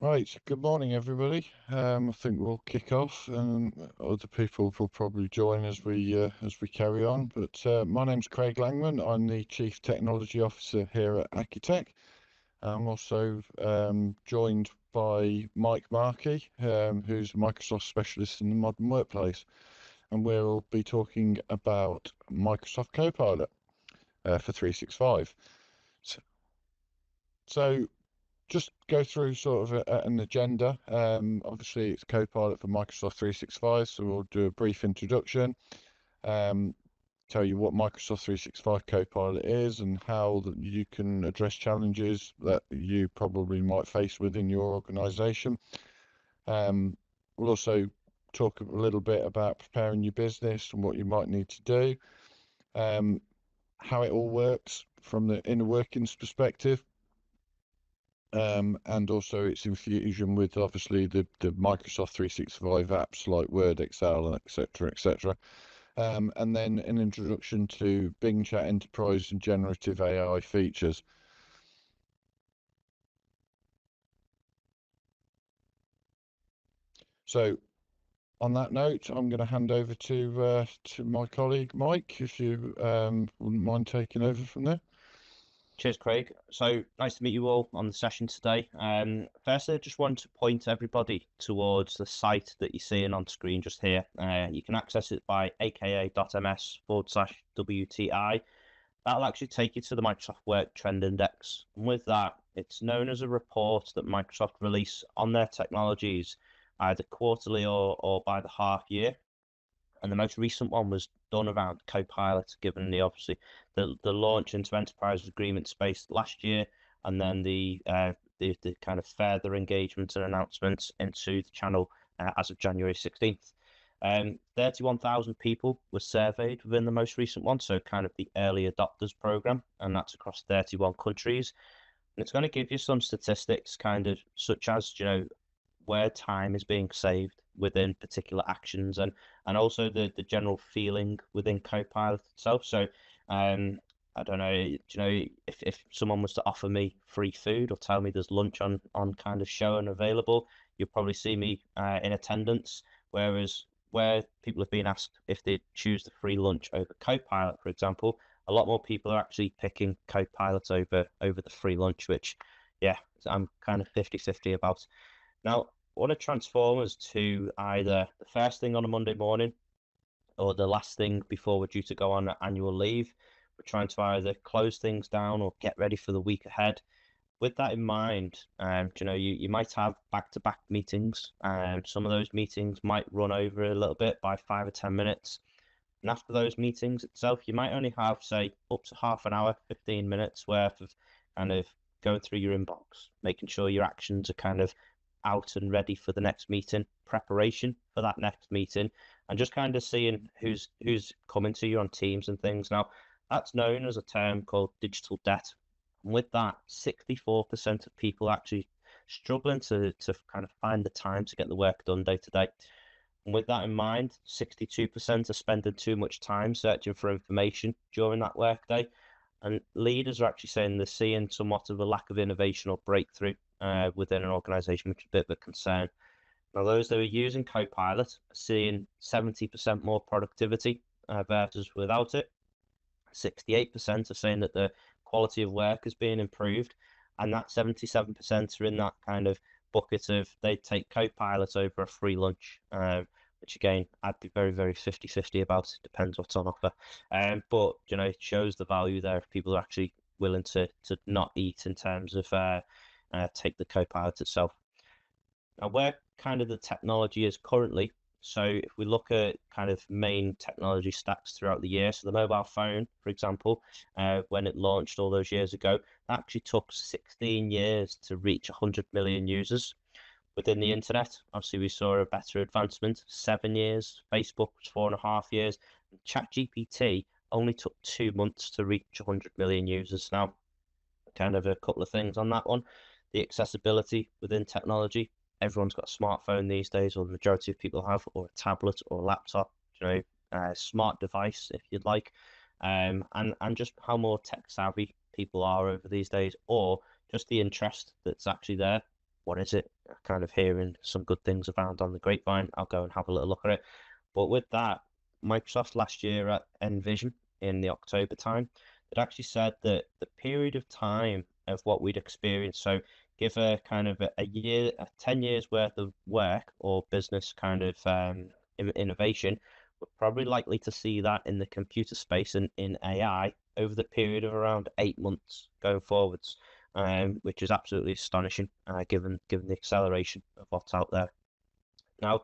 Right, good morning, everybody. I think we'll kick off, and other people will probably join as we carry on. But my name's Craig Langman. I'm the Chief Technology Officer here at Accutech. I'm also joined by Mike Markey, who's a Microsoft specialist in the modern workplace, and we'll be talking about Microsoft Copilot for 365. So, so just go through sort of an agenda. Obviously, it's Copilot for Microsoft 365, so we'll do a brief introduction, um, tell you what Microsoft 365 Copilot is and how that you can address challenges that you probably might face within your organization. Um, we'll also talk a little bit about preparing your business and what you might need to do, um, how it all works from the inner workings perspective, and also its infusion with obviously the Microsoft 365 apps like Word, Excel, etc., etc. And then an introduction to Bing Chat Enterprise and generative AI features. So on that note, I'm going to hand over to my colleague Mike, if you wouldn't mind taking over from there. Cheers, Craig. So nice to meet you all on the session today. Firstly, I just want to point everybody towards the site that you're seeing on screen just here. You can access it by aka.ms/WTI. That'll actually take you to the Microsoft Work Trend Index. And with that, it's known as a report that Microsoft release on their technologies, either quarterly or by the half year. And the most recent one was done around Copilot, given the launch into enterprise agreement space last year, and then the kind of further engagement and announcements into the channel as of January 16th. 31,000 people were surveyed within the most recent one, so kind of the early adopters program, and that's across 31 countries. And it's going to give you some statistics, kind of such as, where time is being saved within particular actions, and also the general feeling within Copilot itself. So I don't know, if someone was to offer me free food or tell me there's lunch on kind of show and available, you'll probably see me in attendance. Whereas where people have been asked if they choose the free lunch over Copilot, for example, a lot more people are actually picking Copilot over the free lunch, which, yeah, I'm kind of 50-50 about. Now, I want to transform us to either the first thing on a Monday morning or the last thing before we're due to go on annual leave. We're trying to either close things down or get ready for the week ahead. With that in mind, you might have back-to-back meetings, and some of those meetings might run over a little bit by 5 or 10 minutes. And after those meetings itself, you might only have, say, up to half an hour, 15 minutes worth of kind of going through your inbox, making sure your actions are kind of out and ready for the next meeting, preparation for that next meeting, and just kind of seeing who's coming to you on Teams and things. Now, that's known as a term called digital debt. And with that, 64% of people actually struggling to kind of find the time to get the work done day to day. And with that in mind, 62% are spending too much time searching for information during that workday. And leaders are actually saying they're seeing somewhat of a lack of innovation or breakthrough within an organization, which is a bit of a concern. Now, those that are using Copilot are seeing 70% more productivity versus without it. 68% are saying that the quality of work is being improved, and that 77% are in that kind of bucket of they take Copilot over a free lunch, which again, I'd be very, very 50-50 about. It depends what's on offer. But, it shows the value there if people are actually willing to not eat in terms of take the Copilot itself. Now, where kind of the technology is currently, so if we look at kind of main technology stacks throughout the year, so the mobile phone, for example, when it launched all those years ago, that actually took 16 years to reach 100 million users. Within the internet, obviously we saw a better advancement, 7 years. Facebook was 4.5 years. ChatGPT only took 2 months to reach 100 million users. Now, kind of a couple of things on that one. The accessibility within technology. Everyone's got a smartphone these days, or the majority of people have, or a tablet or a laptop, a smart device, if you'd like. And just how more tech savvy people are over these days, or just the interest that's actually there. what is it? Kind of hearing some good things around on the grapevine. I'll go and have a little look at it. But with that, Microsoft last year at Envision in the October time, it actually said that the period of time of what we'd experienced, so give a kind of a year, 10 years worth of work or business kind of innovation, we're probably likely to see that in the computer space and in AI over the period of around 8 months going forwards, which is absolutely astonishing, given the acceleration of what's out there. Now,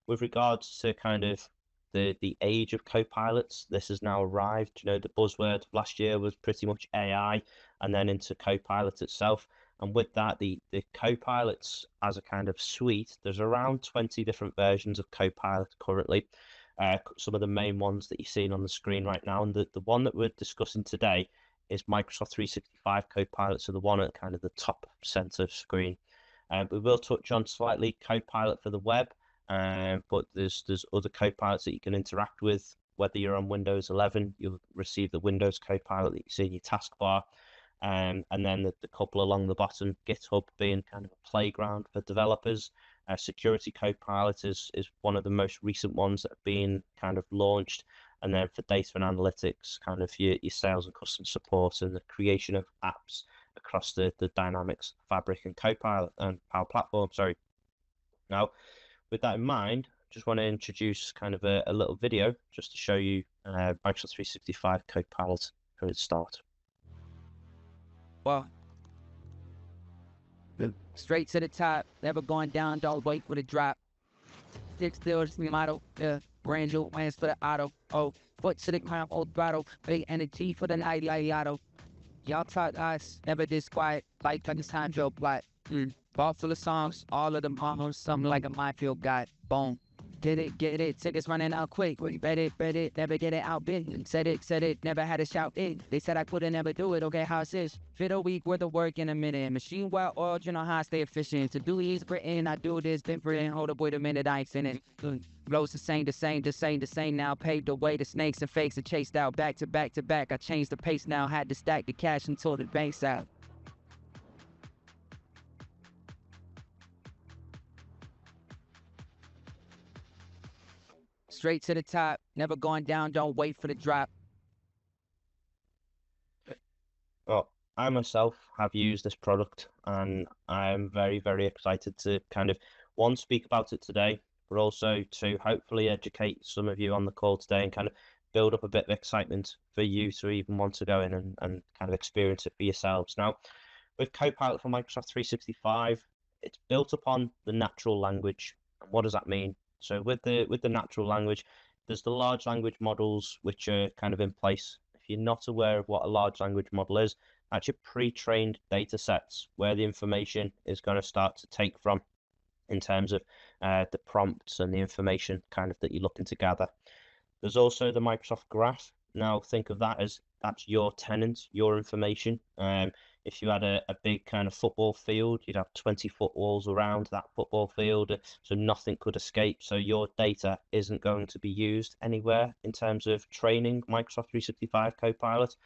with regards to kind of the age of co-pilots, this has now arrived. You know, the buzzword last year was pretty much AI and then into co-pilot itself. And with that, the co-pilots as a kind of suite, there's around 20 different versions of Copilot currently. Some of the main ones that you're seeing on the screen right now. And the one that we're discussing today is Microsoft 365 Copilot, so the one at kind of the top center screen. We will touch on slightly Copilot for the web, but there's other Copilots that you can interact with. Whether you're on Windows 11, you'll receive the Windows Copilot that you see in your taskbar. And then the couple along the bottom, GitHub being kind of a playground for developers. Security Copilot is one of the most recent ones that have been kind of launched. And then for data and analytics, kind of your sales and customer support and the creation of apps across the Dynamics Fabric and Copilot and Power Platform. Sorry. Now, with that in mind, just want to introduce kind of a little video just to show you Microsoft 365 Copilot for its start. Well, straight to the top, never going down, don't wait for the drop. Six steals, me model, brand new plans for the auto. Oh, foot to the ground, old throttle, big energy for the night, auto. Y'all taught us, never this quiet, like this time Joe Black. Ball full of songs, all of them almost something like a minefield guy. Boom. Get it, tickets running out quick. Bet it, never get it out big. Said it, never had to shout it. They said I couldn't never do it, okay, how's this? Fit a week worth of work in a minute. Machine well oiled, you know how I stay efficient. To do these Britain, I do this, different. Hold up, wait a minute, I ain't finished. Blows the same now. Paved the way to snakes and fakes and chased out back to back. I changed the pace now, had to stack the cash until the bank's out. Straight to the top, never going down, don't wait for the drop. Well, I myself have used this product and I'm very, very excited to kind of, one, speak about it today, but also to hopefully educate some of you on the call today and kind of build up a bit of excitement for you to even want to go in and kind of experience it for yourselves. Now, with Copilot for Microsoft 365, it's built upon the natural language. And what does that mean? So with the natural language, there's the large language models which are kind of in place. If you're not aware of what a large language model is, that's your pre-trained data sets where the information is going to start to take from in terms of the prompts and the information kind of that you're looking to gather. There's also the Microsoft Graph. Now think of that as that's your tenant, your information. If you had a big kind of football field, you'd have 20-foot walls around that football field, so nothing could escape. So your data isn't going to be used anywhere in terms of training Microsoft 365 Copilot.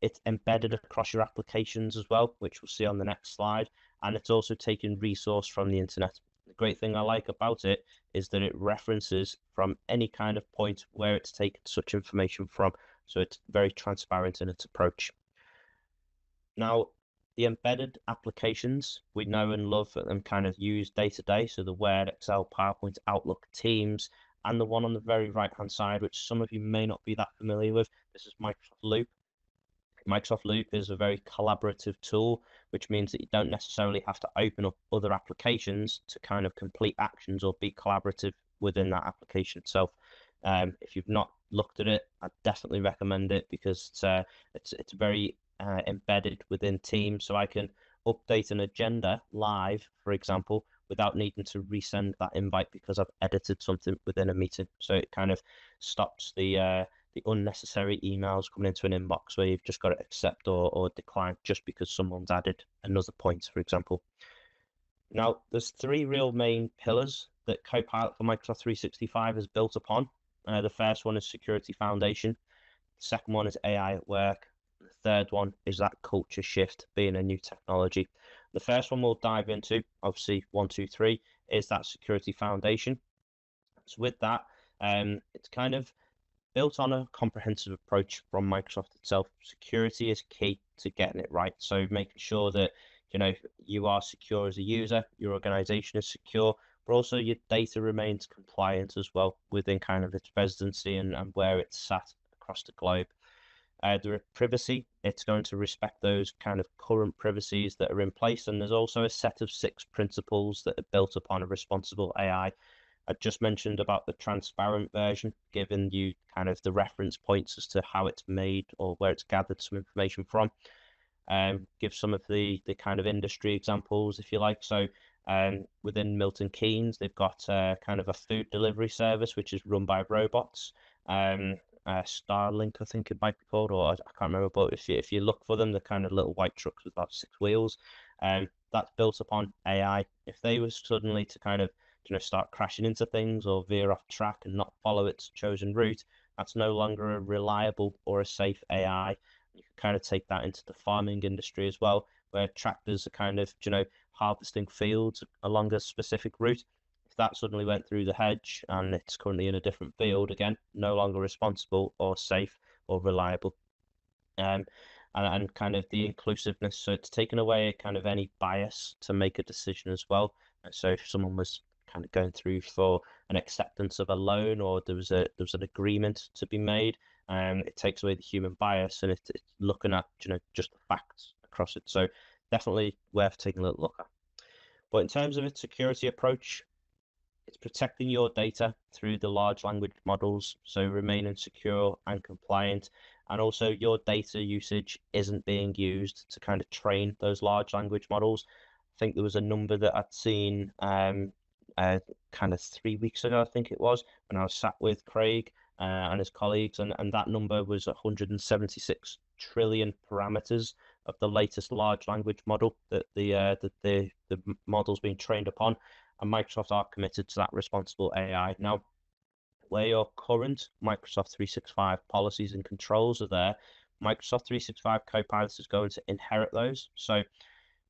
It's embedded across your applications as well, which we'll see on the next slide. And it's also taking resource from the internet. The great thing I like about it is that it references from any kind of point where it's taken such information from. So it's very transparent in its approach. Now, the embedded applications we know and love and kind of use day to day. So the Word, Excel, PowerPoint, Outlook, Teams, and the one on the very right-hand side, which some of you may not be that familiar with. This is Microsoft Loop. Microsoft Loop is a very collaborative tool, which means that you don't necessarily have to open up other applications to kind of complete actions or be collaborative within that application itself. If you've not looked at it, I definitely recommend it because it's very embedded within Teams, so I can update an agenda live, for example, without needing to resend that invite because I've edited something within a meeting. So it kind of stops the unnecessary emails coming into an inbox where you've just got to accept or decline just because someone's added another point, for example. Now, there's three real main pillars that Copilot for Microsoft 365 is built upon. The first one is Security Foundation. The second one is AI at Work. The third one is that culture shift being a new technology. The first one we'll dive into, obviously 1, 2, 3, is that security foundation. So with that, it's kind of built on a comprehensive approach from Microsoft itself. Security is key to getting it right. So making sure that you are secure as a user, your organization is secure, but also your data remains compliant as well within kind of its residency and where it's sat across the globe. The privacy, it's going to respect those kind of current privacies that are in place. And there's also a set of 6 principles that are built upon a responsible AI. I just mentioned about the transparent version, giving you kind of the reference points as to how it's made or where it's gathered some information from. Give some of the kind of industry examples, if you like. So within Milton Keynes, they've got kind of a food delivery service, which is run by robots. Starlink, I think it might be called, or I can't remember, but if you look for them, they're kind of little white trucks with about 6 wheels. That's built upon AI. If they were suddenly to kind of start crashing into things or veer off track and not follow its chosen route, that's no longer a reliable or a safe AI. You can kind of take that into the farming industry as well, where tractors are kind of harvesting fields along a specific route. If that suddenly went through the hedge and it's currently in a different field, again, no longer responsible or safe or reliable. And kind of the inclusiveness, so it's taken away kind of any bias to make a decision as well. And so if someone was kind of going through for an acceptance of a loan, or there was an agreement to be made, it takes away the human bias, and it's looking at just the facts across it. So definitely worth taking a look at. But in terms of its security approach, it's protecting your data through the large language models, so remaining secure and compliant, and also your data usage isn't being used to kind of train those large language models. I think there was a number that I'd seen kind of 3 weeks ago, I think it was, when I was sat with Craig and his colleagues, and that number was 176 trillion parameters of the latest large language model that the model's being trained upon, and Microsoft are committed to that responsible AI. Now, where your current Microsoft 365 policies and controls are there, Microsoft 365 Copilot is going to inherit those. So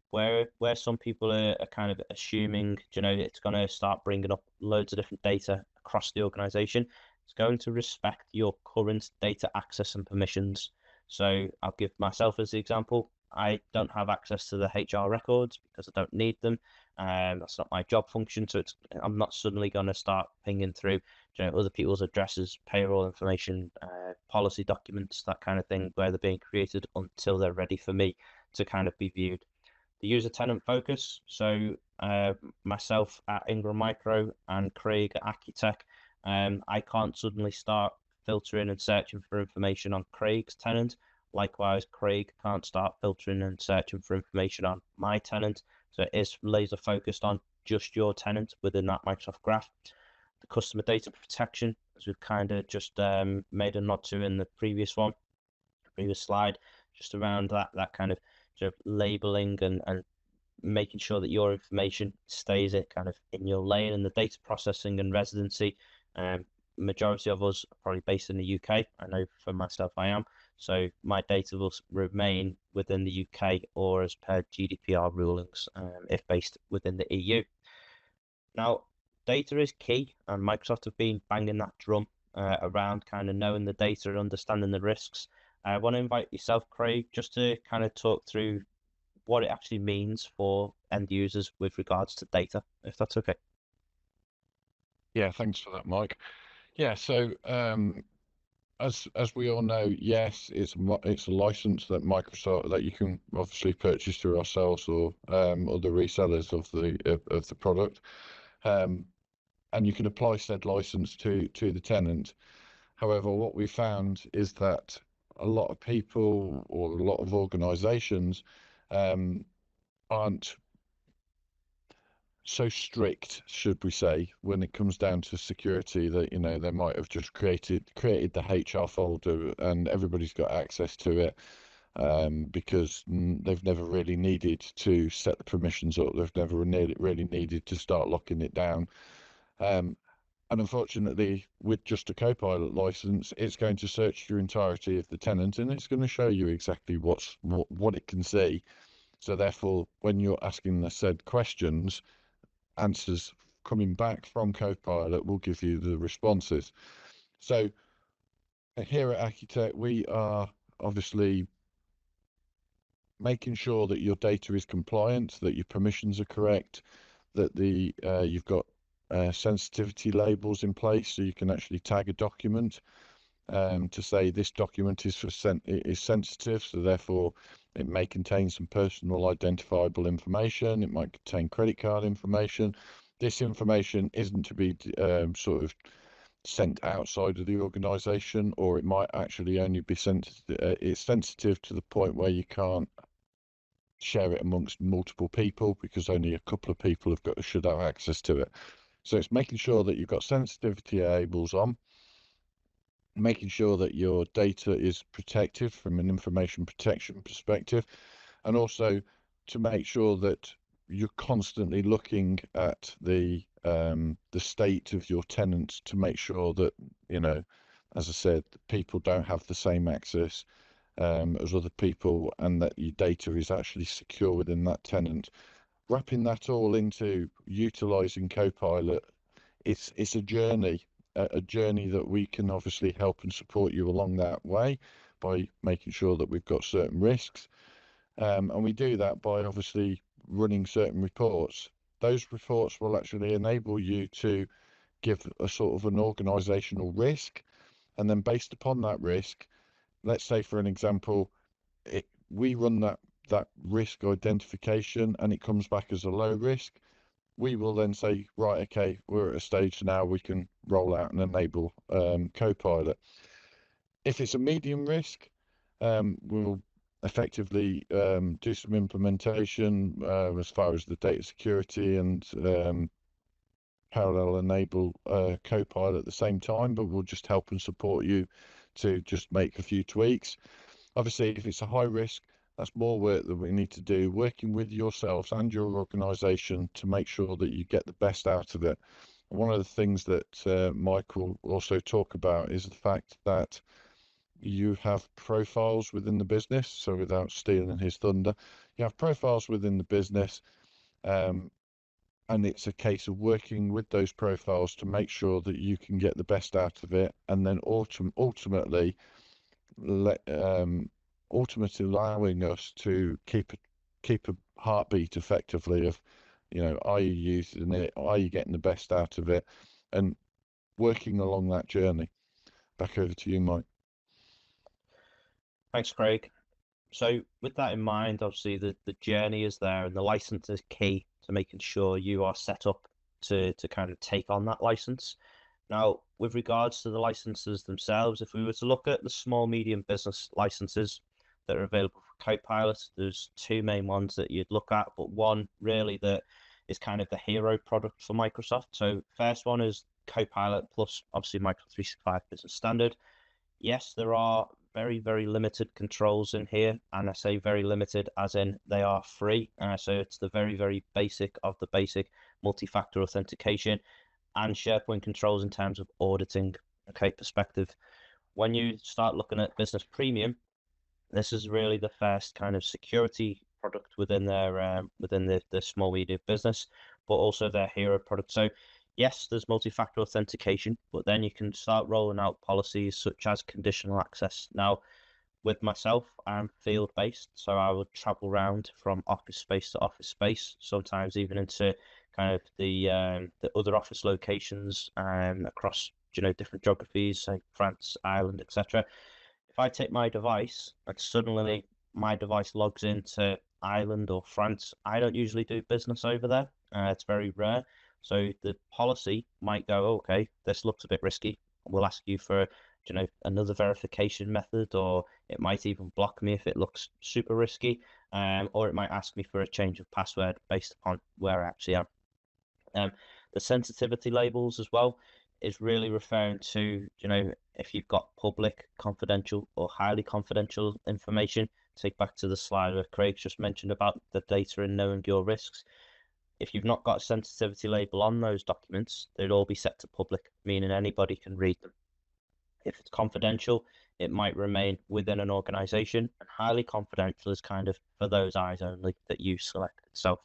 where some people are kind of assuming, it's going to start bringing up loads of different data across the organization, it's going to respect your current data access and permissions. So I'll give myself as the example. I don't have access to the HR records because I don't need them. That's not my job function. So I'm not suddenly going to start pinging through other people's addresses, payroll information, policy documents, that kind of thing, where they're being created until they're ready for me to kind of be viewed. The user tenant focus. So myself at Ingram Micro and Craig at Accutech, I can't suddenly start filtering and searching for information on Craig's tenant. Likewise, Craig can't start filtering and searching for information on my tenant. So it is laser focused on just your tenant within that Microsoft Graph. The customer data protection, as we've kind of just made a nod to in the previous slide, just around that kind of labeling and making sure that your information stays kind of in your lane, and the data processing and residency. Majority of us are probably based in the UK. I know for myself I am. So my data will remain within the UK or as per GDPR rulings if based within the EU. Now, data is key, and Microsoft have been banging that drum around kind of knowing the data and understanding the risks. I want to invite yourself, Craig, just to kind of talk through what it actually means for end users with regards to data, if that's okay. Yeah, thanks for that, Mike. Yeah, so as we all know, yes, it's a license that Microsoft that you can obviously purchase through ourselves or other resellers of the product, and you can apply said license to the tenant. However, what we found is that a lot of people or a lot of organisations aren't so strict, should we say, when it comes down to security, that they might have just created the HR folder and everybody's got access to it because they've never really needed to set the permissions up. They've never really needed to start locking it down. And unfortunately, with just a Copilot license, it's going to search your entirety of the tenant, and it's going to show you exactly what it can see. So therefore, when you're asking the said questions, answers coming back from Copilot will give you the responses. So here at Accutech, we are obviously making sure that your data is compliant, that your permissions are correct, that you've got sensitivity labels in place, so you can actually tag a document to say this document is is sensitive, so therefore it may contain some personal identifiable information. It might contain credit card information. This information isn't to be sort of sent outside of the organization, or it might actually only be it's sensitive to the point where you can't share it amongst multiple people because only a couple of people should have access to it. So it's making sure that you've got sensitivity labels on, making sure that your data is protected from an information protection perspective, and also to make sure that you're constantly looking at the state of your tenants to make sure that, you know, as I said, people don't have the same access as other people, and that your data is actually secure within that tenant. Wrapping that all into utilizing Copilot, it's a journey, a journey that we can obviously help and support you along that way by making sure that we've got certain risks. And we do that by obviously running certain reports. Those reports will actually enable you to give a sort of an organizational risk. And then based upon that risk, let's say for an example, we run that risk identification and it comes back as a low risk. We will then say, right, okay, we're at a stage now we can roll out and enable Copilot. If it's a medium risk, we'll effectively do some implementation as far as the data security and parallel enable Copilot at the same time, but we'll just help and support you to just make a few tweaks. Obviously, if it's a high risk, that's more work that we need to do, working with yourselves and your organization to make sure that you get the best out of it. One of the things that Mike will also talk about is the fact that you have profiles within the business. So without stealing his thunder, you have profiles within the business, and it's a case of working with those profiles to make sure that you can get the best out of it, and then ultimately allowing us to keep a heartbeat effectively of, you know, are you using it, are you getting the best out of it, and working along that journey. Back over to you, Mike. Thanks, Craig. So with that in mind, obviously the journey is there and the license is key to making sure you are set up to kind of take on that license. Now, with regards to the licenses themselves, if we were to look at the small medium business licenses that are available for Copilot, there's two main ones that you'd look at, but one really that is kind of the hero product for Microsoft. So first one is Copilot Plus, obviously Microsoft 365 Business Standard. Yes, there are very, very limited controls in here, and I say very limited as in they are free. So it's the very, very basic of the basic multi-factor authentication and SharePoint controls in terms of auditing, okay, perspective. When you start looking at Business Premium, this is really the first kind of security product within their within the small medium business, but also their hero product. So yes, there's multi-factor authentication, but then you can start rolling out policies such as conditional access. Now, with myself, I'm field-based, so I would travel around from office space to office space, sometimes even into kind of the other office locations across, you know, different geographies, like France, Ireland, etc. If I take my device and suddenly my device logs into Ireland or France, I don't usually do business over there. It's very rare. So the policy might go, okay, this looks a bit risky. We'll ask you for, you know, another verification method, or it might even block me if it looks super risky, or it might ask me for a change of password based upon where I actually am. The sensitivity labels as well is really referring to, you know, if you've got public, confidential, or highly confidential information. Take back to the slide where Craig just mentioned about the data and knowing your risks. If you've not got a sensitivity label on those documents, they'd all be set to public, meaning anybody can read them. If it's confidential, it might remain within an organization, and highly confidential is kind of for those eyes only that you select itself.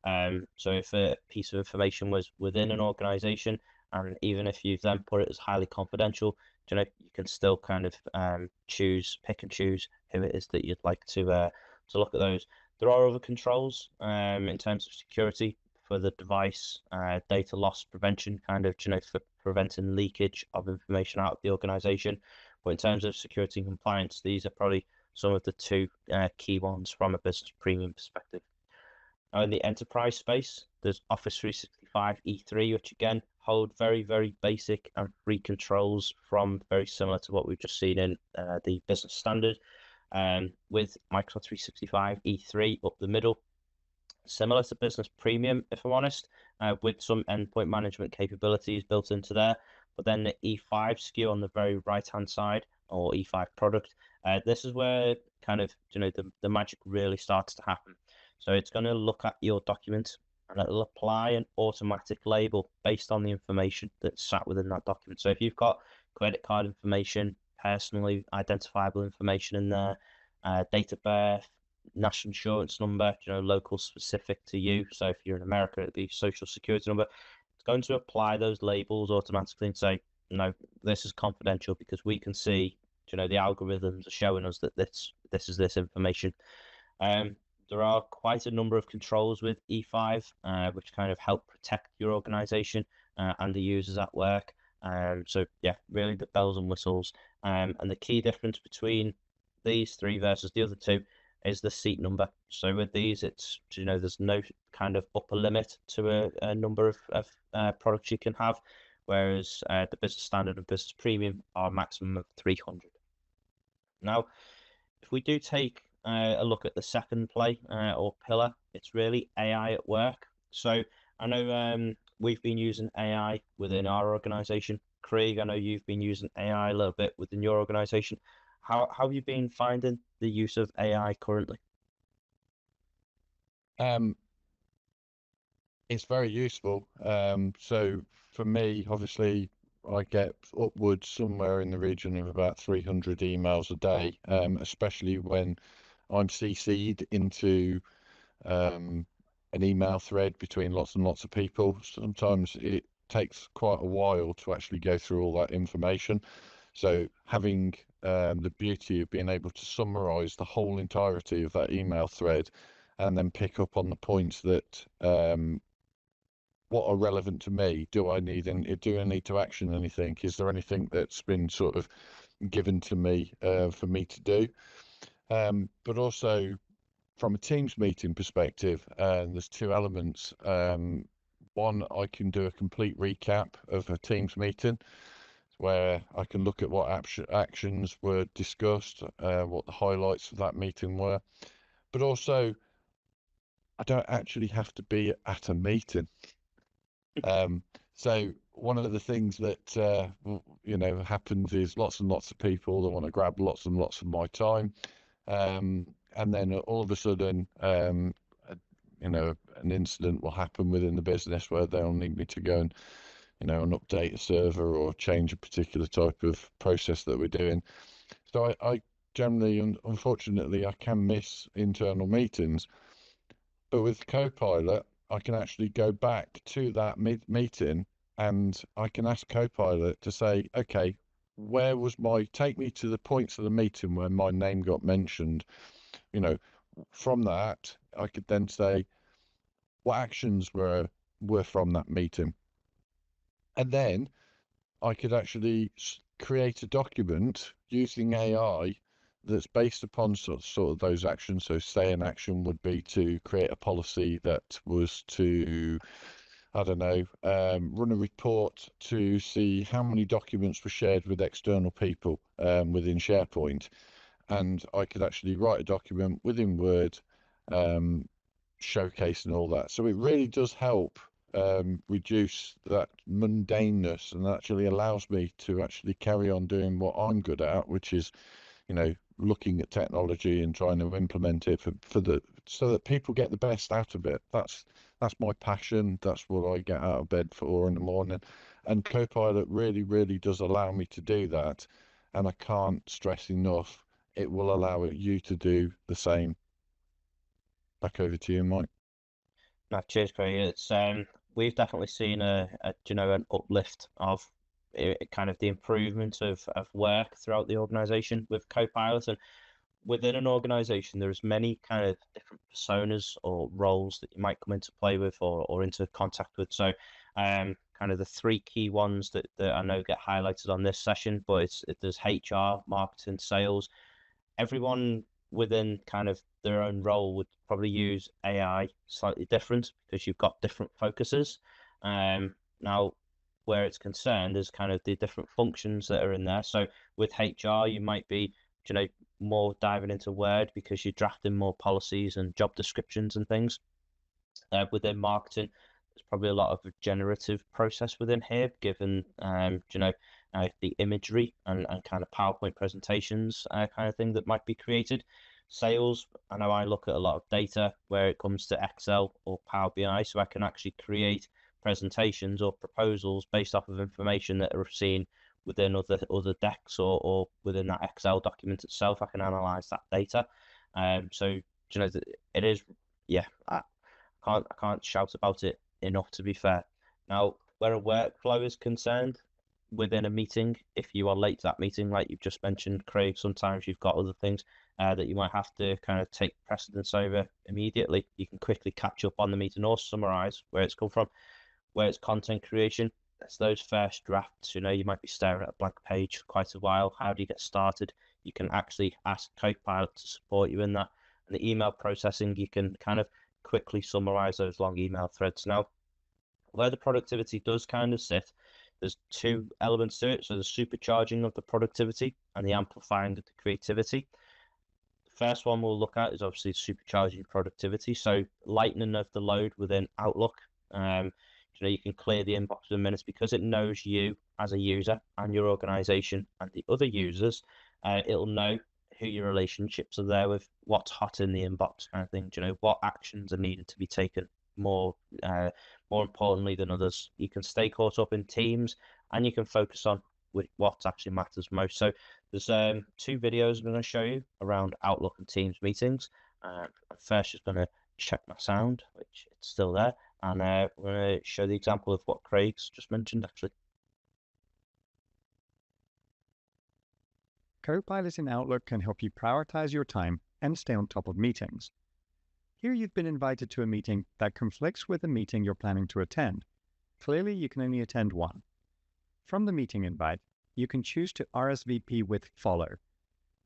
So if a piece of information was within an organization, and even if you've then put it as highly confidential, you can still kind of pick and choose who it is that you'd like to look at those. There are other controls in terms of security for the device, data loss prevention, kind of, for preventing leakage of information out of the organization. But in terms of security and compliance, these are probably some of the two key ones from a business premium perspective. Now, in the enterprise space, there's Office 365 E3, which again hold very, very basic and free controls from very similar to what we've just seen in the business standard. With Microsoft 365 E3 up the middle, similar to business premium, if I'm honest, with some endpoint management capabilities built into there. But then the E5 SKU on the very right-hand side, or E5 product, this is where kind of, the magic really starts to happen. So it's going to look at your document and it'll apply an automatic label based on the information that's sat within that document. So if you've got credit card information, personally identifiable information in there, date of birth, national insurance number, local specific to you. So if you're in America, it'd be social security number. It's going to apply those labels automatically and say, no, this is confidential because we can see, the algorithms are showing us that this is this information. There are quite a number of controls with E5, which kind of help protect your organization and the users at work. So yeah, really the bells and whistles. And the key difference between these three versus the other two is the seat number. So with these, it's, there's no kind of upper limit to a number of products you can have, whereas the business standard and business premium are a maximum of 300. Now, if we do take a look at the second play or pillar, it's really AI at work. So I know we've been using AI within our organization. Craig, I know you've been using AI a little bit within your organization. How have you been finding the use of AI currently? It's very useful. So for me, obviously, I get upwards somewhere in the region of about 300 emails a day, especially when I'm CC'd into an email thread between lots and lots of people. Sometimes it takes quite a while to actually go through all that information. So having the beauty of being able to summarize the whole entirety of that email thread and then pick up on the points that what are relevant to me. Do I need to action anything? Is there anything that's been sort of given to me for me to do? But also from a Teams meeting perspective, there's two elements. One, I can do a complete recap of a Teams meeting where I can look at what actions were discussed, what the highlights of that meeting were. But also, I don't actually have to be at a meeting. So one of the things that happens is lots and lots of people that want to grab lots and lots of my time, and then all of a sudden, an incident will happen within the business where they'll need me to go and update a server or change a particular type of process that we're doing. So I generally, unfortunately, I can miss internal meetings, but with Copilot, I can actually go back to that meeting and I can ask Copilot to say, okay, take me to the points of the meeting where my name got mentioned. From that, I could then say what actions were from that meeting. And then I could actually create a document using AI that's based upon sort of those actions. So say an action would be to create a policy that was to, I don't know, run a report to see how many documents were shared with external people within SharePoint. And I could actually write a document within Word, showcasing all that. So it really does help reduce that mundaneness and actually allows me to actually carry on doing what I'm good at, which is, looking at technology and trying to implement it so that people get the best out of it. That's my passion. That's what I get out of bed for in the morning. And Copilot really, really does allow me to do that. And I can't stress enough, it will allow you to do the same. Back over to you, Mike. No, cheers, Craig. It's we've definitely seen an uplift of kind of the improvement of work throughout the organization with Copilot. And within an organization, there's many kind of different personas or roles that you might come into play with or into contact with. So kind of the three key ones that I know get highlighted on this session, but there's HR, marketing, sales. Everyone within kind of their own role would probably use AI slightly different because you've got different focuses. Now, where it's concerned is kind of the different functions that are in there. So with HR, you might be, more diving into Word because you're drafting more policies and job descriptions and things. Within marketing, there's probably a lot of generative process within here, given the imagery and kind of PowerPoint presentations kind of thing that might be created. Sales, I know I look at a lot of data where it comes to Excel or Power BI, so I can actually create presentations or proposals based off of information that are seen within other decks or within that Excel document itself. I can analyze that data. So it is, I can't shout about it enough, to be fair. Now, where a workflow is concerned, within a meeting, if you are late to that meeting, like you've just mentioned, Craig, sometimes you've got other things that you might have to kind of take precedence over immediately. You can quickly catch up on the meeting or summarize where it's come from. Where it's content creation, it's those first drafts. You might be staring at a blank page for quite a while. How do you get started? You can actually ask Copilot to support you in that. And the email processing, you can kind of quickly summarize those long email threads. Now, where the productivity does kind of sit, there's two elements to it. So the supercharging of the productivity and the amplifying of the creativity. The first one we'll look at is obviously supercharging productivity. So lightening of the load within Outlook. You can clear the inbox in minutes because it knows you as a user and your organization and the other users. It'll know who your relationships are there with, what's hot in the inbox kind of thing. What actions are needed to be taken more importantly than others. You can stay caught up in Teams and you can focus on what actually matters most. So there's two videos I'm going to show you around Outlook and Teams meetings. I'm first just going to check my sound, which it's still there. And we're going to show the example of what Craig's just mentioned, actually. Copilot in Outlook can help you prioritize your time and stay on top of meetings. Here you've been invited to a meeting that conflicts with the meeting you're planning to attend. Clearly, you can only attend one. From the meeting invite, you can choose to RSVP with follow.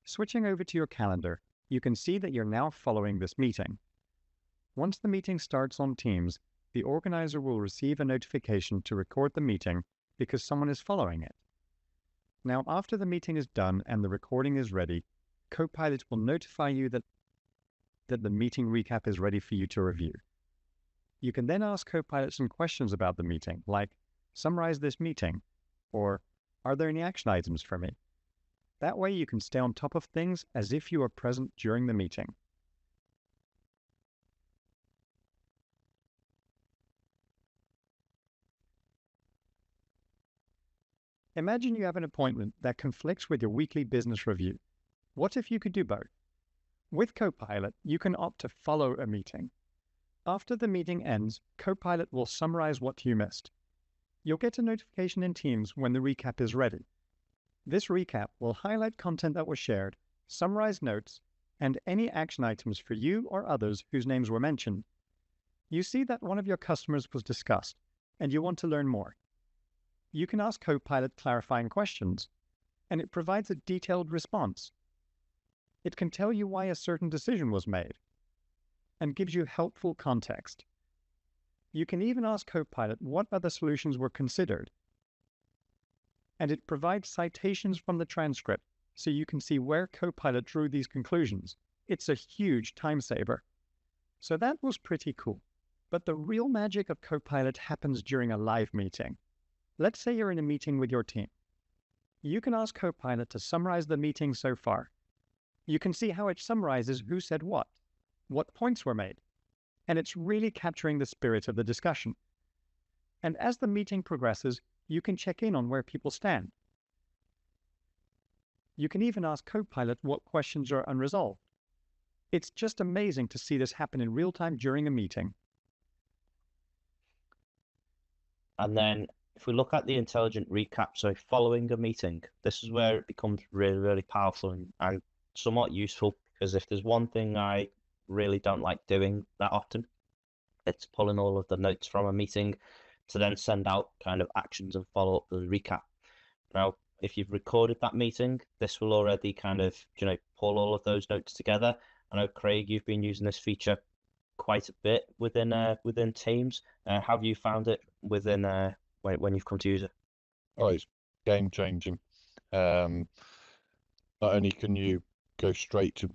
Switching over to your calendar, you can see that you're now following this meeting. Once the meeting starts on Teams, the organizer will receive a notification to record the meeting because someone is following it. Now, after the meeting is done and the recording is ready, Copilot will notify you that the meeting recap is ready for you to review. You can then ask Copilot some questions about the meeting, like, summarize this meeting, or are there any action items for me? That way you can stay on top of things as if you were present during the meeting. Imagine you have an appointment that conflicts with your weekly business review. What if you could do both? With Copilot, you can opt to follow a meeting. After the meeting ends, Copilot will summarize what you missed. You'll get a notification in Teams when the recap is ready. This recap will highlight content that was shared, summarize notes, and any action items for you or others whose names were mentioned. You see that one of your customers was discussed, and you want to learn more. You can ask Copilot clarifying questions, and it provides a detailed response. It can tell you why a certain decision was made, and gives you helpful context. You can even ask Copilot what other solutions were considered, and it provides citations from the transcript so you can see where Copilot drew these conclusions. It's a huge time saver. So that was pretty cool. But the real magic of Copilot happens during a live meeting. Let's say you're in a meeting with your team. You can ask Copilot to summarize the meeting so far. You can see how it summarizes who said what points were made, and it's really capturing the spirit of the discussion. And as the meeting progresses, you can check in on where people stand. You can even ask Copilot what questions are unresolved. It's just amazing to see this happen in real time during a meeting. And then if we look at the intelligent recap, so following a meeting, this is where it becomes really, really powerful and somewhat useful, because if there's one thing I really don't like doing that often, it's pulling all of the notes from a meeting to then send out kind of actions and follow up with a recap. Now, if you've recorded that meeting, this will already kind of, pull all of those notes together. I know, Craig, you've been using this feature quite a bit within Teams. Have you found it within when you've come to use it? Oh, it's game changing. Not only can you go straight to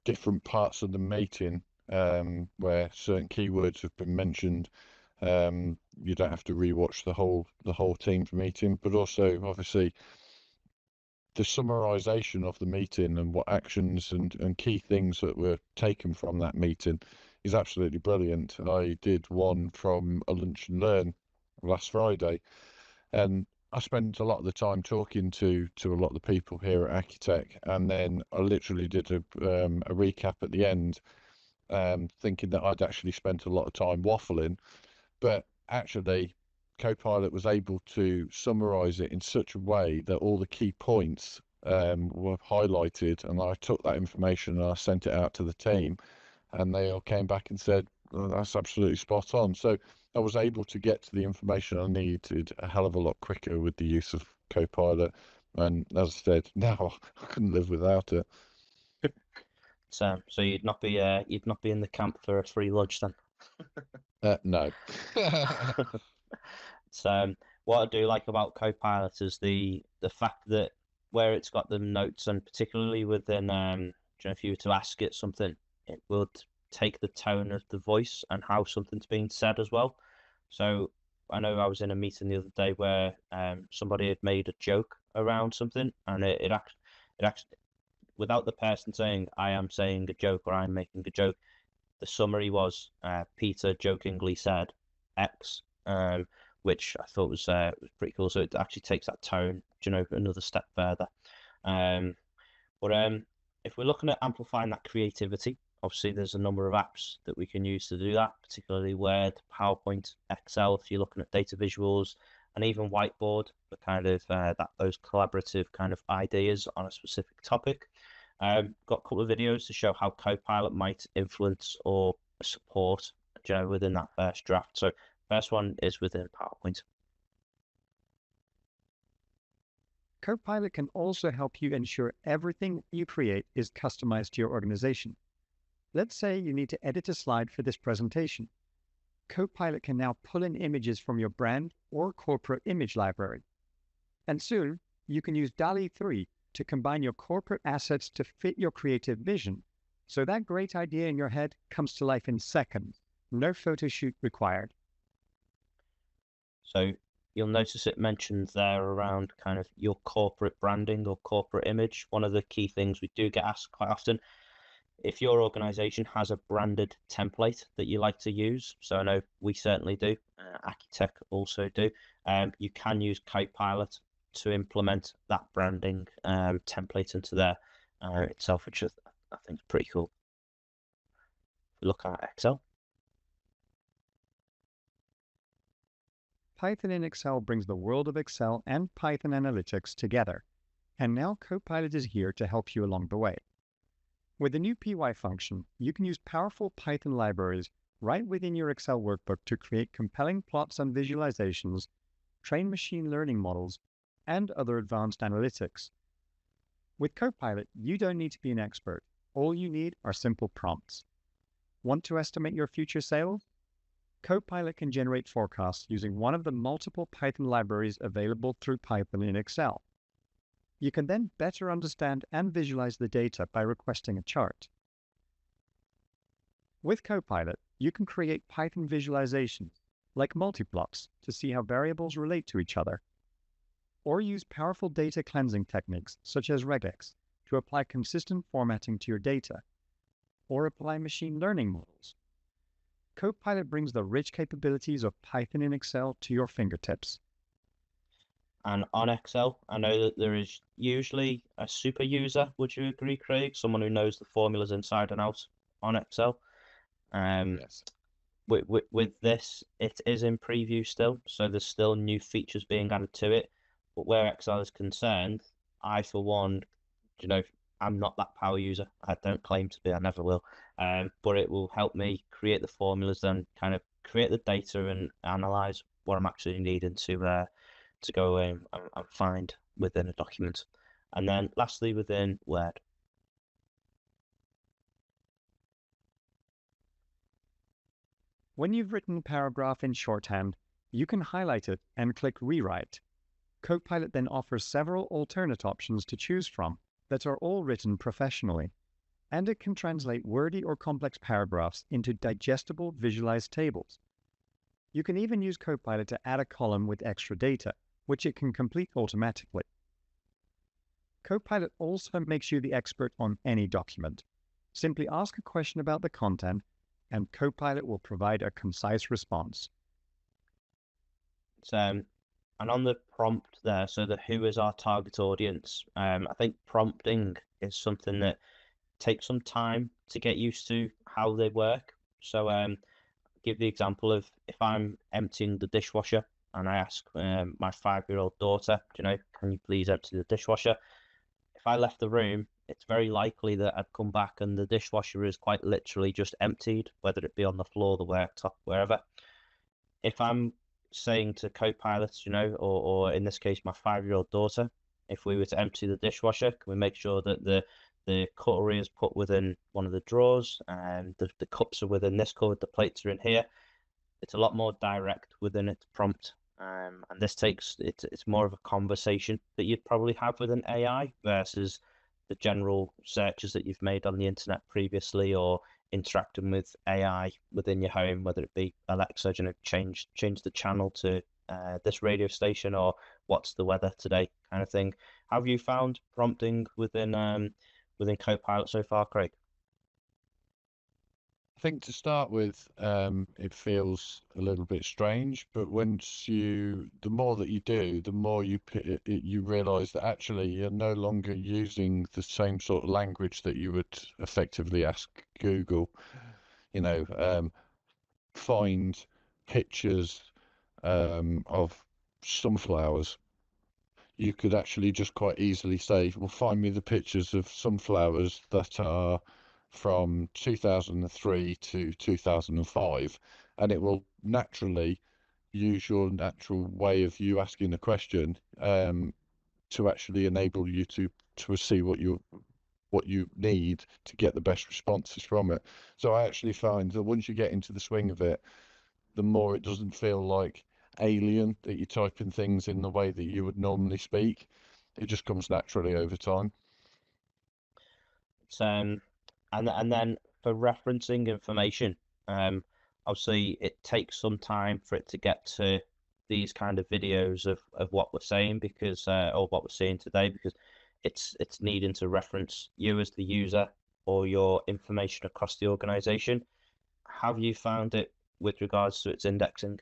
different parts of the meeting where certain keywords have been mentioned, you don't have to rewatch the whole Teams meeting, but also obviously the summarization of the meeting and what actions and key things that were taken from that meeting is absolutely brilliant. I did one from a lunch and learn last Friday, and I spent a lot of the time talking to a lot of the people here at Accutech, and then I literally did a recap at the end, thinking that I'd actually spent a lot of time waffling, but actually Copilot was able to summarize it in such a way that all the key points were highlighted, and I took that information and I sent it out to the team, and they all came back and said, "Oh, that's absolutely spot on." So I was able to get to the information I needed a hell of a lot quicker with the use of Copilot, and as I said, now I couldn't live without it. So you'd not be in the camp for a free lunch then? No. So what I do like about Copilot is the fact that where it's got the notes, and particularly within if you were to ask it something, it would take the tone of the voice and how something's being said as well. So I know I was in a meeting the other day where somebody had made a joke around something, and it actually, without the person saying I am saying a joke or I'm making a joke, the summary was Peter jokingly said X, which I thought was pretty cool. So it actually takes that tone, another step further. But if we're looking at amplifying that creativity, obviously there's a number of apps that we can use to do that, particularly Word, PowerPoint, Excel, if you're looking at data visuals, and even Whiteboard for kind of those collaborative kind of ideas on a specific topic. Got a couple of videos to show how Copilot might influence or support, within that first draft. So first one is within PowerPoint. Copilot can also help you ensure everything you create is customized to your organization. Let's say you need to edit a slide for this presentation. Copilot can now pull in images from your brand or corporate image library. And soon, you can use DALL-E 3 to combine your corporate assets to fit your creative vision, so that great idea in your head comes to life in seconds. No photo shoot required. So you'll notice it mentions there around kind of your corporate branding or corporate image. One of the key things we do get asked quite often, if your organization has a branded template that you like to use, so I know we certainly do, Accutech also do, you can use Copilot to implement that branding template into there itself, which I think is pretty cool. If we look at Excel. Python in Excel brings the world of Excel and Python analytics together, and now Copilot is here to help you along the way. With the new PY function, you can use powerful Python libraries right within your Excel workbook to create compelling plots and visualizations, train machine learning models, and other advanced analytics. With Copilot, you don't need to be an expert. All you need are simple prompts. Want to estimate your future sales? Copilot can generate forecasts using one of the multiple Python libraries available through Python in Excel. You can then better understand and visualize the data by requesting a chart. With Copilot, you can create Python visualizations, like multiplots, to see how variables relate to each other, or use powerful data cleansing techniques such as regex to apply consistent formatting to your data, or apply machine learning models. Copilot brings the rich capabilities of Python in Excel to your fingertips. And on Excel, I know that there is usually a super user. Would you agree, Craig? Someone who knows the formulas inside and out on Excel. Yes. With this, it is in preview still, so there's still new features being added to it. But where Excel is concerned, I, for one, you know, I'm not that power user. I don't claim to be. I never will. But it will help me create the formulas, then kind of create the data and analyze what I'm actually needing to go and find within a document. And then lastly, within Word. When you've written a paragraph in shorthand, you can highlight it and click Rewrite. Copilot then offers several alternate options to choose from that are all written professionally, and it can translate wordy or complex paragraphs into digestible visualized tables. You can even use Copilot to add a column with extra data, which it can complete automatically. Copilot also makes you the expert on any document. Simply ask a question about the content, and Copilot will provide a concise response. And on the prompt there, so the who is our target audience, I think prompting is something that takes some time to get used to how they work. So give the example of if I'm emptying the dishwasher and I ask my 5-year-old daughter, can you please empty the dishwasher? If I left the room, it's very likely that I'd come back and the dishwasher is quite literally just emptied, whether it be on the floor, the worktop, wherever. If I'm saying to Copilot, or in this case, my 5-year-old daughter, if we were to empty the dishwasher, can we make sure that the cutlery is put within one of the drawers and the cups are within this cupboard, the plates are in here? It's a lot more direct within its prompt. And this it's more of a conversation that you'd probably have with an AI versus the general searches that you've made on the internet previously, or interacting with AI within your home, whether it be Alexa, change the channel to this radio station, or what's the weather today kind of thing. How have you found prompting within Copilot so far, Craig? I think to start with, it feels a little bit strange, but the more that you do, the more you realize that actually you're no longer using the same sort of language that you would effectively ask Google, find pictures of sunflowers. You could actually just quite easily say, well, find me the pictures of sunflowers that are from 2003 to 2005, and it will naturally use your natural way of you asking a question to actually enable you to see what you need to get the best responses from it. So I actually find that once you get into the swing of it, the more it doesn't feel like alien, that you're typing things in the way that you would normally speak. It just comes naturally over time. And then for referencing information, obviously it takes some time for it to get to these kind of videos of what we're saying, because or what we're seeing today, because it's needing to reference you as the user or your information across the organization. Have you found it with regards to its indexing?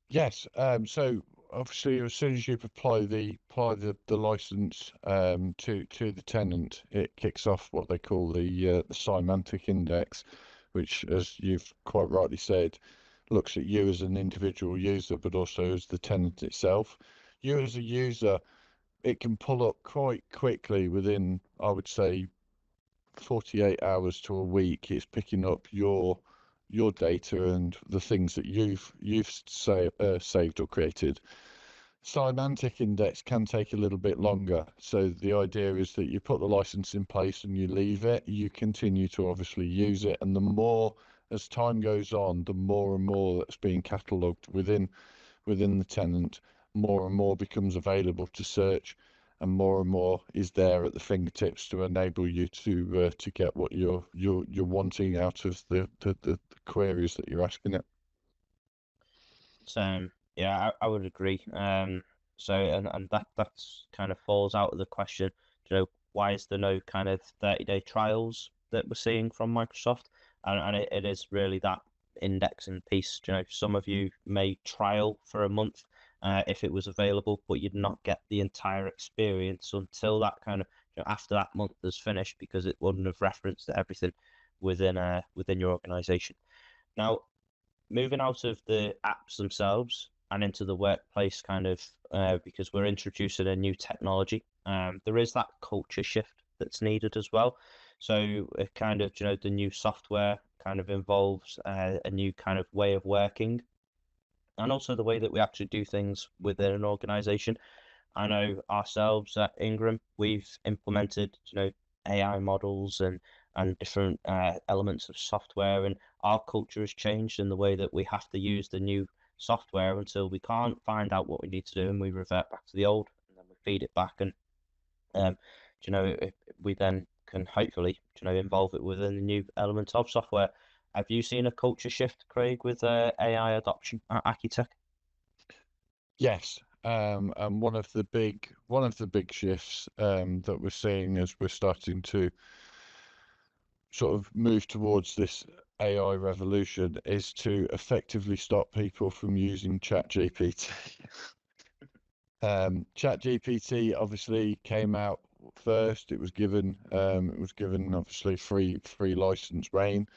Yes. So obviously, as soon as you apply the license to the tenant, it kicks off what they call the semantic index, which, as you've quite rightly said, looks at you as an individual user, but also as the tenant itself. You as a user, it can pull up quite quickly within, I would say, 48 hours to a week. It's picking up your data and the things that you've saved or created. Semantic index can take a little bit longer. So the idea is that you put the license in place and you leave it. You continue to obviously use it, and the more as time goes on, the more and more that's being catalogued within the tenant, more and more becomes available to search, and more is there at the fingertips to enable you to get what you're wanting out of the queries that you're asking it. So yeah, I would agree. So and that's kind of falls out of the question, why is there no kind of 30-day trials that we're seeing from Microsoft? And it is really that indexing piece. Some of you may trial for a month if it was available, but you'd not get the entire experience until that kind of after that month is finished, because it wouldn't have referenced everything within your organization. Now, moving out of the apps themselves and into the workplace, because we're introducing a new technology, there is that culture shift that's needed as well. So it the new software kind of involves a new kind of way of working, and also the way that we actually do things within an organization. I know ourselves at Ingram, we've implemented, AI models and different elements of software, and our culture has changed in the way that we have to use the new software until we can't find out what we need to do, and we revert back to the old, and then we feed it back, and we then can hopefully, involve it within the new elements of software. Have you seen a culture shift, Craig, with AI adoption at Accutech? Yes, and one of the big shifts that we're seeing as we're starting to sort of move towards this AI revolution is to effectively stop people from using ChatGPT. ChatGPT obviously came out first. It was given obviously free license reign.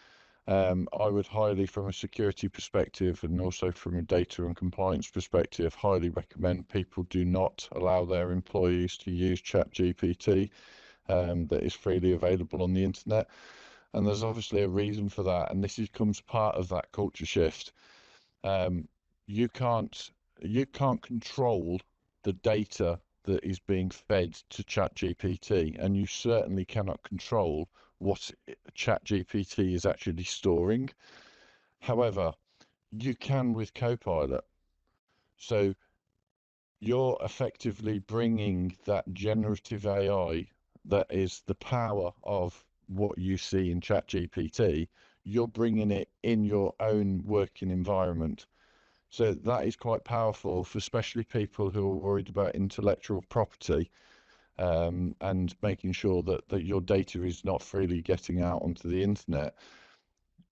I would highly, from a security perspective and also from a data and compliance perspective, highly recommend people do not allow their employees to use ChatGPT that is freely available on the internet. And there's obviously a reason for that, and this becomes part of that culture shift. You can't control the data that is being fed to ChatGPT, and you certainly cannot control what ChatGPT is actually storing. However, you can with Copilot. So you're effectively bringing that generative AI that is the power of what you see in ChatGPT, you're bringing it in your own working environment. So that is quite powerful for especially people who are worried about intellectual property, and making sure that your data is not freely getting out onto the internet.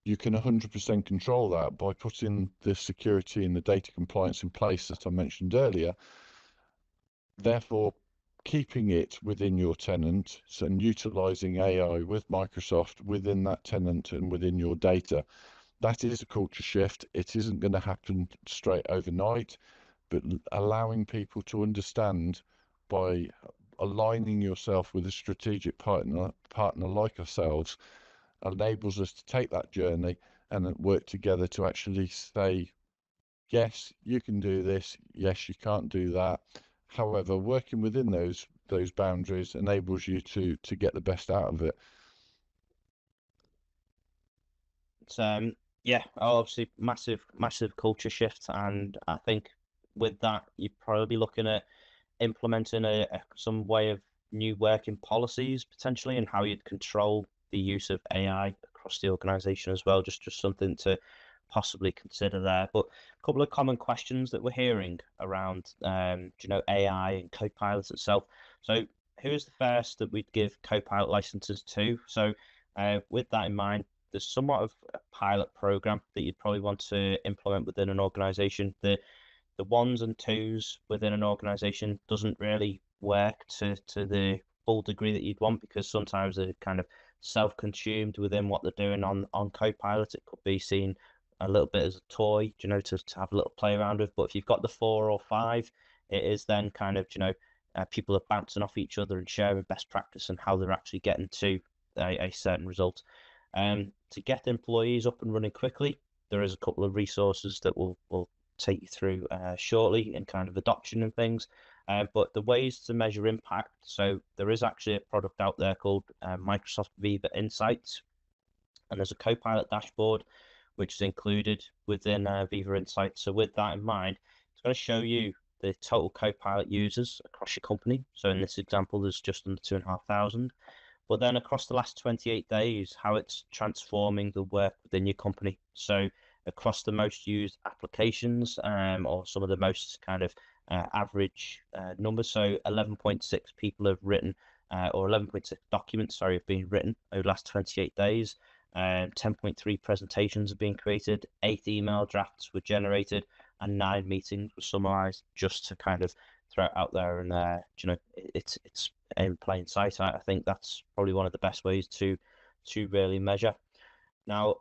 You can 100% control that by putting the security and the data compliance in place that I mentioned earlier. Therefore, keeping it within your tenant and utilizing AI with Microsoft within that tenant and within your data. That is a culture shift. It isn't going to happen straight overnight, but allowing people to understand by aligning yourself with a strategic partner like ourselves enables us to take that journey and work together to actually say, yes, you can do this. Yes, you can't do that. However, working within those boundaries enables you to get the best out of it. It's obviously massive culture shift, and I think with that you're probably looking at implementing some way of new working policies potentially, and how you'd control the use of AI across the organization as well. Just something to possibly consider there. But a couple of common questions that we're hearing around AI and Copilot itself. So who is the first that we'd give Copilot licenses to? So with that in mind, there's somewhat of a pilot program that you'd probably want to implement within an organization. The ones and twos within an organization doesn't really work to the full degree that you'd want, because sometimes they're kind of self-consumed within what they're doing on Copilot. It could be seen a little bit as a toy, to have a little play around with. But if you've got the 4 or 5, it is then kind of, people are bouncing off each other and sharing best practice and how they're actually getting to a certain result. To get employees up and running quickly, there is a couple of resources that we'll take you through shortly in kind of adoption and things. But the ways to measure impact, so there is actually a product out there called Microsoft Viva Insights, and there's a Copilot dashboard which is included within Viva Insights. So with that in mind, it's going to show you the total Copilot users across your company. So in this example, there's just under 2,500. But then across the last 28 days, how it's transforming the work within your company. So across the most used applications, or some of the most kind of average numbers. So 11.6 people have written, or 11.6 documents, have been written over the last 28 days. 10.3 presentations have been created, 8 email drafts were generated, and 9 meetings were summarized, just to kind of throw it out there. And it's in plain sight. I think that's probably one of the best ways to really measure. Now,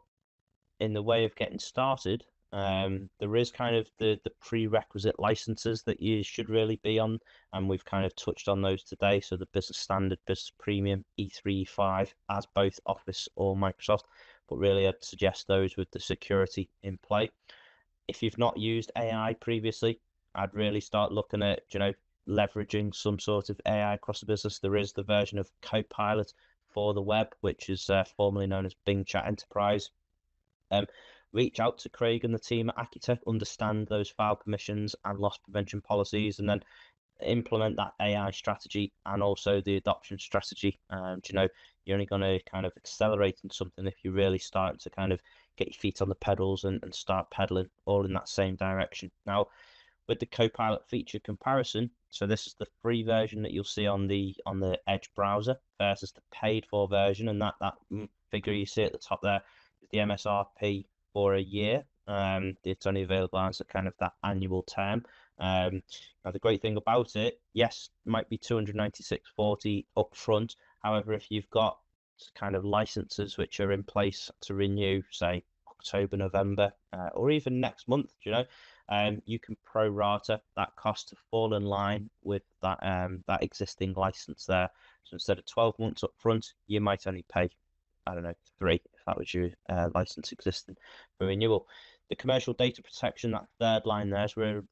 in the way of getting started, there is kind of the prerequisite licenses that you should really be on, and we've kind of touched on those today. So the Business Standard, Business Premium, E3, E5 as both Office or Microsoft, but really I'd suggest those with the security in play. If you've not used AI previously, I'd really start looking at leveraging some sort of AI across the business. There is the version of Copilot for the web, which is formerly known as Bing Chat Enterprise. Reach out to Craig and the team at Accutech, understand those file permissions and loss prevention policies, and then implement that AI strategy and also the adoption strategy. You're only going to kind of accelerate in something if you're really starting to kind of get your feet on the pedals and start pedaling all in that same direction. Now, with the Copilot feature comparison, so this is the free version that you'll see on the Edge browser versus the paid for version, and that figure you see at the top there is the MSRP for a year. It's only available as a kind of that annual term. Now the great thing about it, yes, it might be $296.40 up front. However, if you've got kind of licenses which are in place to renew, say October, November, or even next month, you can pro rata that cost to fall in line with that that existing license there. So instead of 12 months up front, you might only pay, I don't know, 3 if that was your license existing for renewal. The commercial data protection, that third line there, is where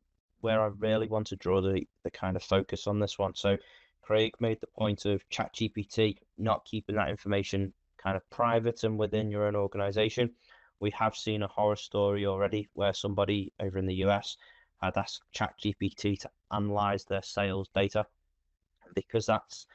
I really want to draw the kind of focus on this one. So Craig made the point of ChatGPT not keeping that information kind of private and within your own organization. We have seen a horror story already where somebody over in the US had asked ChatGPT to analyze their sales data, because that's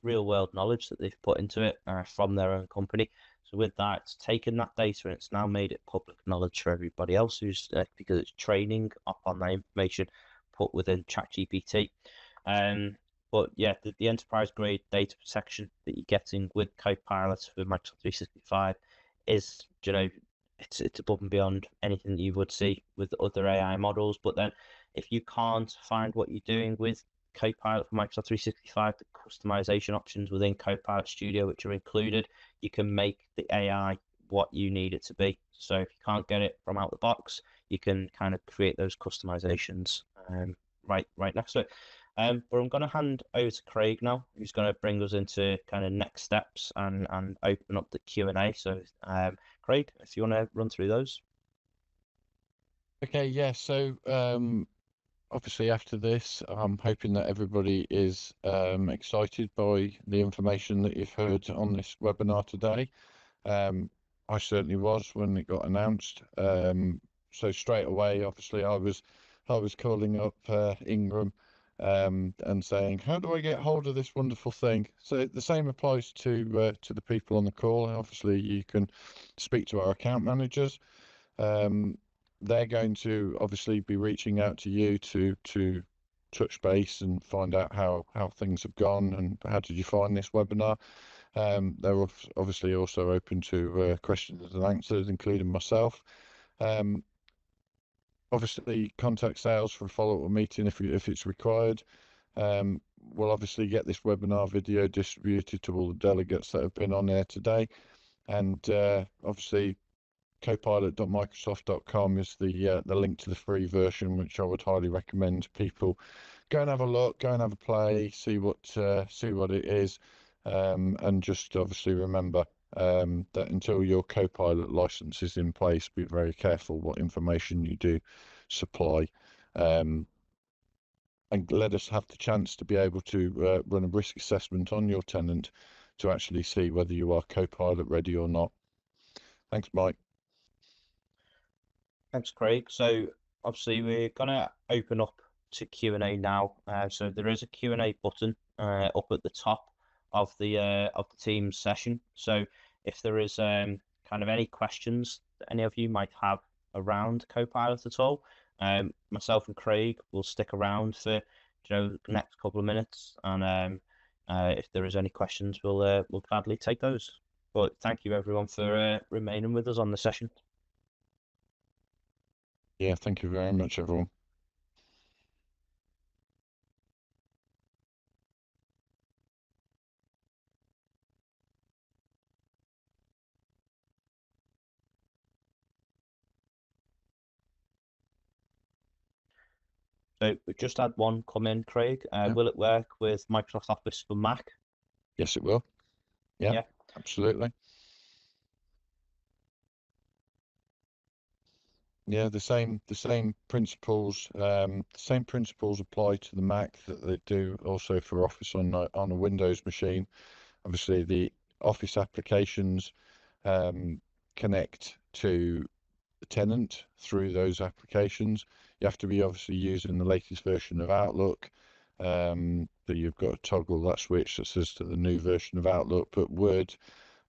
real world knowledge that they've put into it from their own company. So with that, it's taken that data and it's now made it public knowledge for everybody else who's because it's training up on that information put within ChatGPT. But yeah, the enterprise grade data protection that you're getting with Copilot for Microsoft 365 is, it's above and beyond anything that you would see with other AI models. But then if you can't find what you're doing with Copilot for Microsoft 365, the customization options within Copilot Studio, which are included, you can make the AI what you need it to be. So if you can't get it from out the box, you can kind of create those customizations right next to it. But I'm going to hand over to Craig now, who's going to bring us into kind of next steps and open up the Q&A. So Craig, if you want to run through those. Okay, yeah. So obviously after this, I'm hoping that everybody is excited by the information that you've heard on this webinar today. I certainly was when it got announced. So straight away, obviously, I was calling up Ingram and saying, how do I get hold of this wonderful thing? So the same applies to the people on the call. Obviously, you can speak to our account managers. They're going to obviously be reaching out to you to touch base and find out how things have gone and how did you find this webinar. They're obviously also open to questions and answers, including myself. Obviously, contact sales for a follow-up meeting if it's required. We'll obviously get this webinar video distributed to all the delegates that have been on there today, and obviously copilot.microsoft.com is the link to the free version, which I would highly recommend people go and have a look, go and have a play, see what it is, and just obviously remember that until your Copilot license is in place, be very careful what information you do supply, and let us have the chance to be able to run a risk assessment on your tenant to actually see whether you are Copilot ready or not. Thanks, Mike. Thanks, Craig. So obviously we're gonna open up to Q&A now. So there is a Q&A button up at the top of the Teams session. So if there is kind of any questions that any of you might have around Copilot at all, myself and Craig will stick around for the next couple of minutes, and if there is any questions, we'll gladly take those. But thank you everyone for remaining with us on the session. Yeah, thank you very much, everyone. So we just had one come in, Craig. Yeah. Will it work with Microsoft Office for Mac? Yes, it will. Yeah, Yeah. absolutely. Yeah, the same principles apply to the Mac that they do also for Office on a Windows machine. Obviously, the Office applications connect to the tenant through those applications. You have to be obviously using the latest version of Outlook. That you've got to toggle that switch that says to the new version of Outlook. But Word,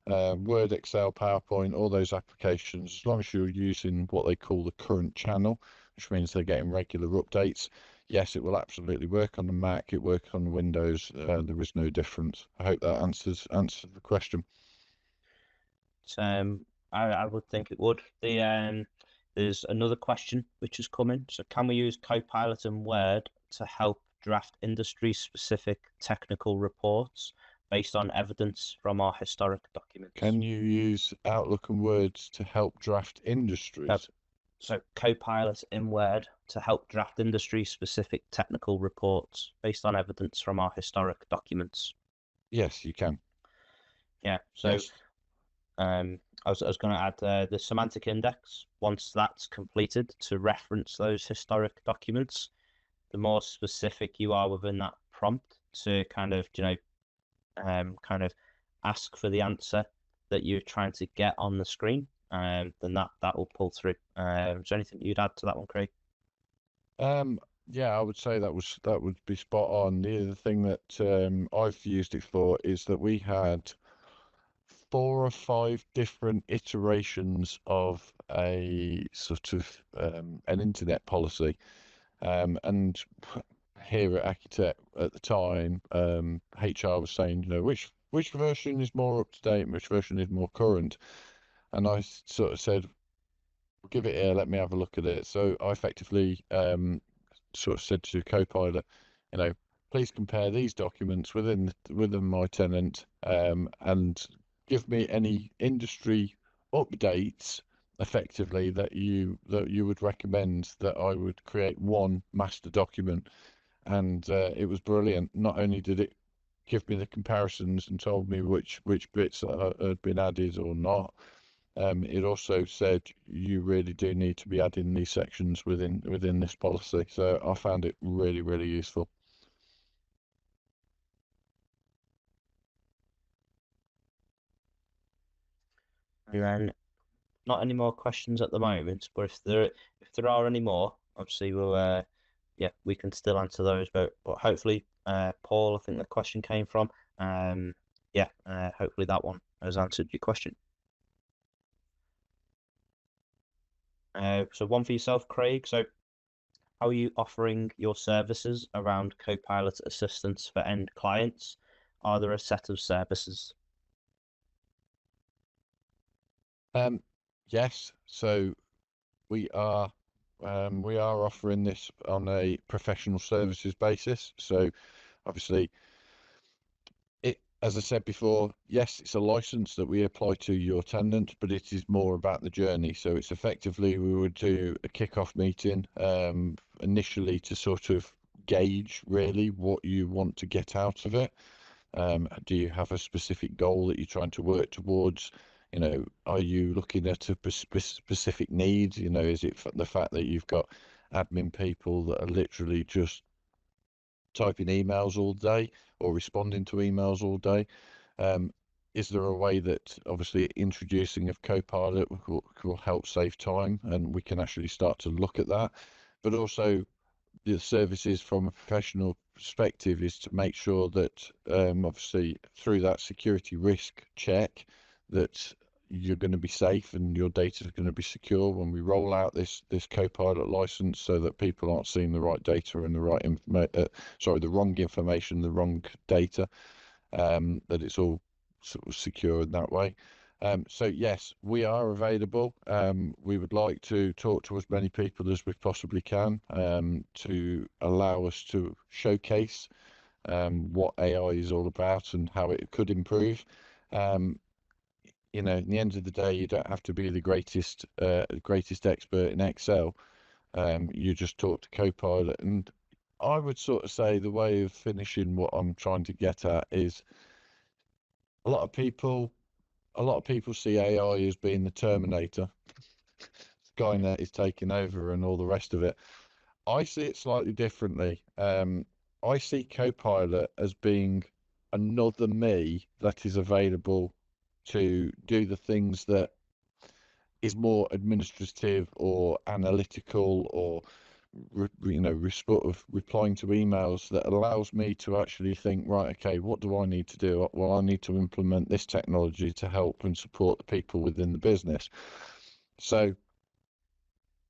Excel, PowerPoint, all those applications, as long as you're using what they call the current channel, which means they're getting regular updates, yes, it will absolutely work on the Mac. It works on Windows. There is no difference. I hope that answers the question. I would think it would. There's another question which is coming. So can we use Copilot and Word to help draft industry-specific technical reports based on evidence from our historic documents? Can you use Outlook and Words to help draft industries? So Copilot in Word to help draft industry-specific technical reports based on evidence from our historic documents. Yes, you can. Yeah. So Yes. I was going to add the semantic index. Once that's completed, to reference those historic documents, the more specific you are within that prompt to kind of kind of ask for the answer that you're trying to get on the screen, then that will pull through. Is there anything you'd add to that one, Craig? Yeah, I would say that would be spot on. The other thing that I've used it for is that we had 4 or 5 different iterations of a sort of an internet policy, and here at Architect at the time, HR was saying, which version is more up to date, and which version is more current, and I sort of said, give it here, let me have a look at it. So I effectively sort of said to Copilot, please compare these documents within my tenant, and give me any industry updates effectively that you would recommend that I would create one master document. And it was brilliant. Not only did it give me the comparisons and told me which bits had been added or not, it also said you really do need to be adding these sections within this policy. So I found it really, really useful. Not any more questions at the moment, but if there are any more, obviously we can still answer those. But hopefully, Paul, I think the question came from. Hopefully that one has answered your question. So one for yourself, Craig. So how are you offering your services around Copilot assistance for end clients? Are there a set of services? Yes. So we are offering this on a professional services basis. So obviously, as I said before, yes, it's a license that we apply to your tenant, but it is more about the journey. So it's effectively, we would do a kick-off meeting initially to sort of gauge really what you want to get out of it. Do you have a specific goal that you're trying to work towards? Are you looking at a specific need? Is it the fact that you've got admin people that are literally just typing emails all day or responding to emails all day? Is there a way that obviously introducing of Copilot will help save time, and we can actually start to look at that? But also the services from a professional perspective is to make sure that obviously through that security risk check that you're going to be safe and your data is going to be secure when we roll out this Copilot license, so that people aren't seeing the right data and the wrong information, the wrong data, that it's all sort of secure in that way. So yes, we are available. We would like to talk to as many people as we possibly can, to allow us to showcase what AI is all about and how it could improve. You know, at the end of the day, you don't have to be the greatest expert in Excel. You just talk to Copilot, and I would sort of say the way of finishing what I'm trying to get at is a lot of people see AI as being the Terminator, Skynet is taking over and all the rest of it. I see it slightly differently. I see Copilot as being another me that is available to do the things that is more administrative or analytical, or sort of replying to emails, that allows me to actually think, right, okay, what do I need to do? Well, I need to implement this technology to help and support the people within the business. So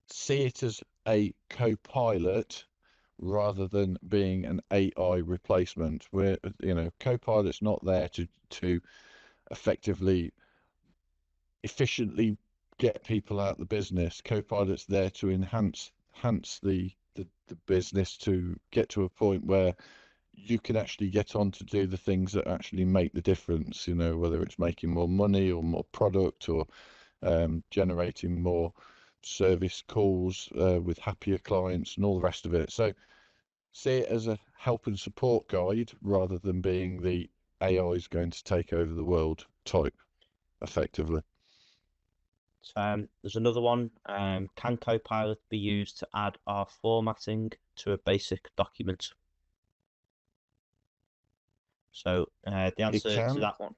see it as a co-pilot rather than being an AI replacement, where, you know, Copilot's not there to effectively efficiently get people out of the business. Copilot's there to enhance the business, to get to a point where you can actually get on to do the things that actually make the difference, you know, whether it's making more money or more product, or generating more service calls with happier clients and all the rest of it. So see it as a help and support guide rather than being the AI is going to take over the world type, effectively. There's another one. Can Copilot be used to add our formatting to a basic document? So the answer to that one,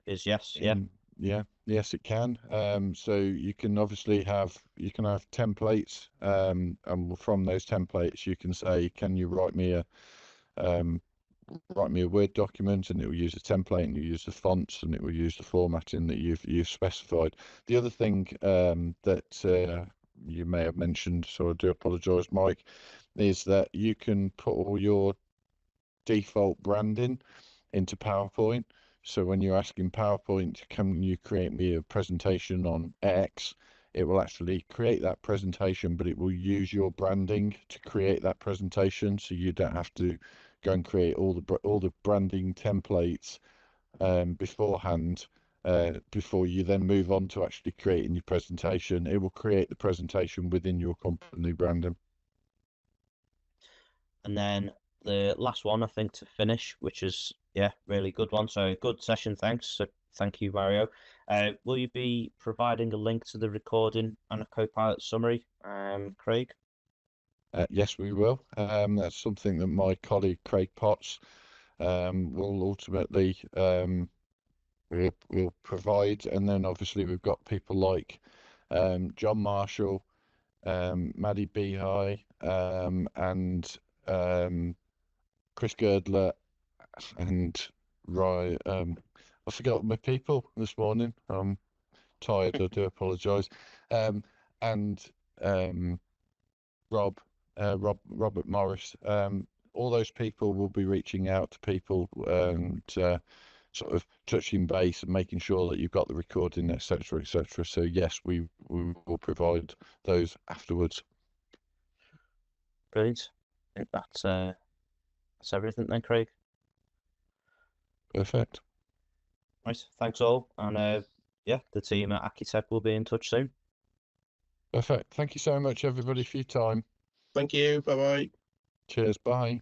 is yes. Yes, it can. So you can obviously have templates, and from those templates you can say, can you write me a Word document, and it will use a template, and you use the fonts, and it will use the formatting that you've specified. The other thing that you may have mentioned, so I do apologise, Mike, is that you can put all your default branding into PowerPoint. So when you're asking PowerPoint, can you create me a presentation on X, it will actually create that presentation, but it will use your branding to create that presentation, so you don't have to go and create all the branding templates beforehand, before you then move on to actually creating your presentation. It will create the presentation within your company branding. And then the last one, I think, to finish, which is really good one. So good session, thanks. So thank you, Mario. Will you be providing a link to the recording and a Copilot summary, Craig? Yes, we will. That's something that my colleague Craig Potts will ultimately will provide. And then obviously we've got people like John Marshall, Maddie Behi, and Chris Girdler, and Ryan. I forgot my people this morning. I'm tired. I do apologise. And Robert Morris. All those people will be reaching out to people and sort of touching base and making sure that you've got the recording, etc., etc. So yes, we will provide those afterwards. Brilliant. I think that's everything then, Craig. Perfect. Right, thanks all, and the team at Accu-Tech will be in touch soon. Perfect. Thank you so much, everybody, for your time. Thank you. Bye bye. Cheers. Bye.